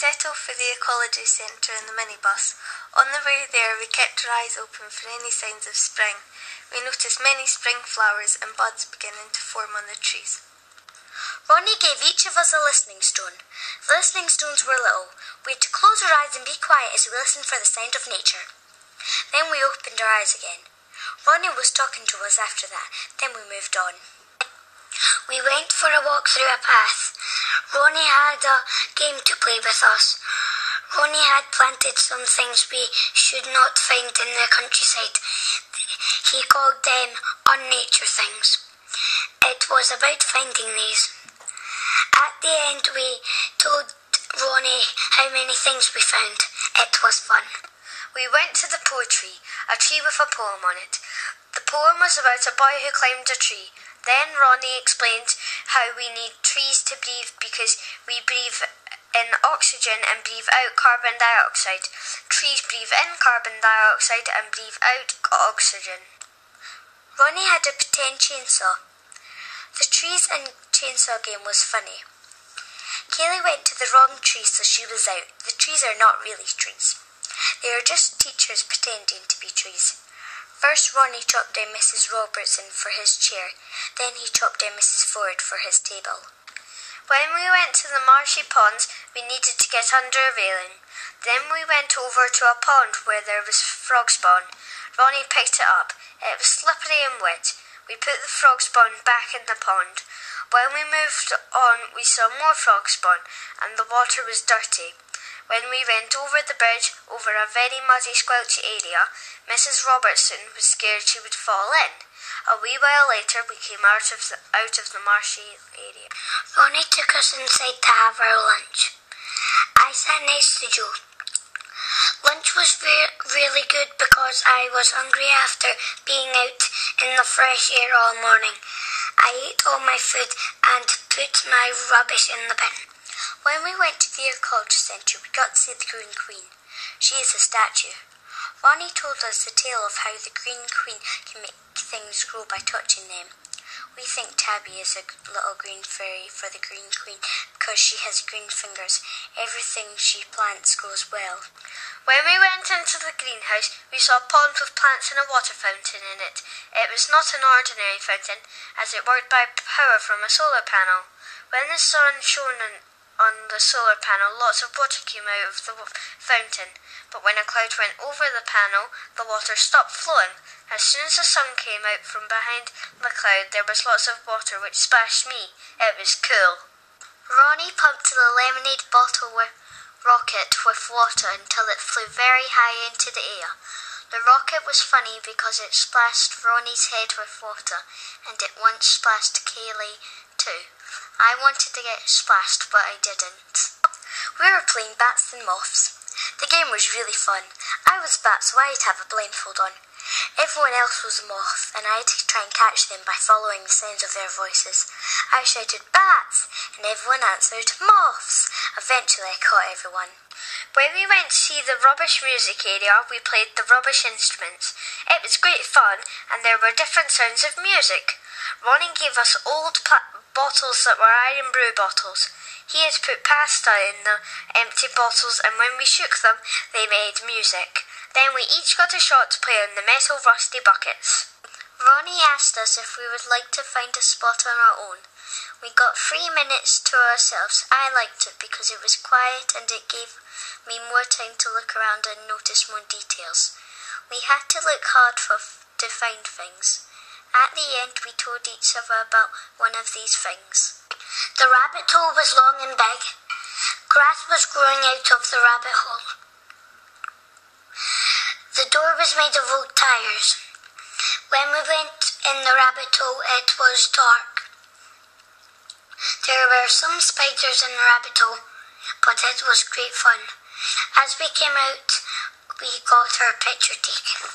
set off for the Ecology Centre in the minibus. On the way there, we kept our eyes open for any signs of spring. We noticed many spring flowers and buds beginning to form on the trees. Ronnie gave each of us a listening stone. The listening stones were little. We had to close our eyes and be quiet as we listened for the sound of nature. Then we opened our eyes again. Ronnie was talking to us after that. Then we moved on. We went for a walk through a path. Ronnie had a game to play with us. Ronnie had planted some things we should not find in the countryside. He called them unnature things. It was about finding these. At the end, we told Ronnie how many things we found. It was fun. We went to the poetry, a tree with a poem on it. The poem was about a boy who climbed a tree. Then Ronnie explained how we need trees to breathe because we breathe in oxygen and breathe out carbon dioxide. Trees breathe in carbon dioxide and breathe out oxygen. Ronnie had a pretend chainsaw. The trees and chainsaw game was funny. Kaylee went to the wrong tree, so she was out. The trees are not really trees. They are just teachers pretending to be trees. First, Ronnie chopped down Mrs. Robertson for his chair. Then he chopped down Mrs. Ford for his table. When we went to the marshy ponds, we needed to get under a railing. Then we went over to a pond where there was frog spawn. Ronnie picked it up. It was slippery and wet. We put the frog spawn back in the pond. When we moved on, we saw more frog spawn, and the water was dirty. When we went over the bridge, over a very muddy, squelchy area, Mrs. Robertson was scared she would fall in. A wee while later, we came out of the marshy area. Ronnie took us inside to have our lunch. I sat next to Joe. Lunch was really good because I was hungry after being out in the fresh air all morning. I ate all my food and put my rubbish in the bin. When we went to the Ecology Centre, we got to see the Green Queen. She is a statue. Ronnie told us the tale of how the Green Queen can make things grow by touching them. We think Tabby is a little green fairy for the Green Queen because she has green fingers. Everything she plants grows well. When we went into the greenhouse, we saw a pond with plants and a water fountain in it. It was not an ordinary fountain, as it worked by power from a solar panel. When the sun shone on the solar panel, lots of water came out of the fountain. But when a cloud went over the panel, the water stopped flowing. As soon as the sun came out from behind the cloud, there was lots of water which splashed me. It was cool. Ronnie pumped the lemonade bottle rocket with water until it flew very high into the air. The rocket was funny because it splashed Ronnie's head with water, and it once splashed Kaylee too. I wanted to get splashed, but I didn't. We were playing bats and moths. The game was really fun. I was bat, so I had to have a blindfold on. Everyone else was a moth, and I had to try and catch them by following the sounds of their voices. I shouted bats, and everyone answered moths. Eventually I caught everyone. When we went to see the rubbish music area, we played the rubbish instruments. It was great fun, and there were different sounds of music. Ronnie gave us old bottles that were iron brew bottles. He had put pasta in the empty bottles, and when we shook them, they made music. Then we each got a shot to play on the metal rusty buckets. Ronnie asked us if we would like to find a spot on our own. We got 3 minutes to ourselves. I liked it because it was quiet and it gave me more time to look around and notice more details. We had to look hard to find things. At the end, we told each other about one of these things. The rabbit hole was long and big. Grass was growing out of the rabbit hole. The door was made of old tires. When we went in the rabbit hole, it was dark. There were some spiders in the rabbit hole, but it was great fun. As we came out, we got our picture taken.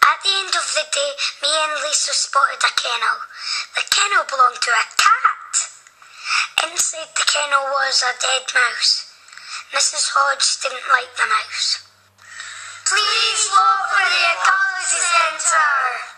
At the end of the day, me and Lisa spotted a kennel. The kennel belonged to a cat. Inside the kennel was a dead mouse. Mrs. Hodge didn't like the mouse. Please vote for the Ecology Centre!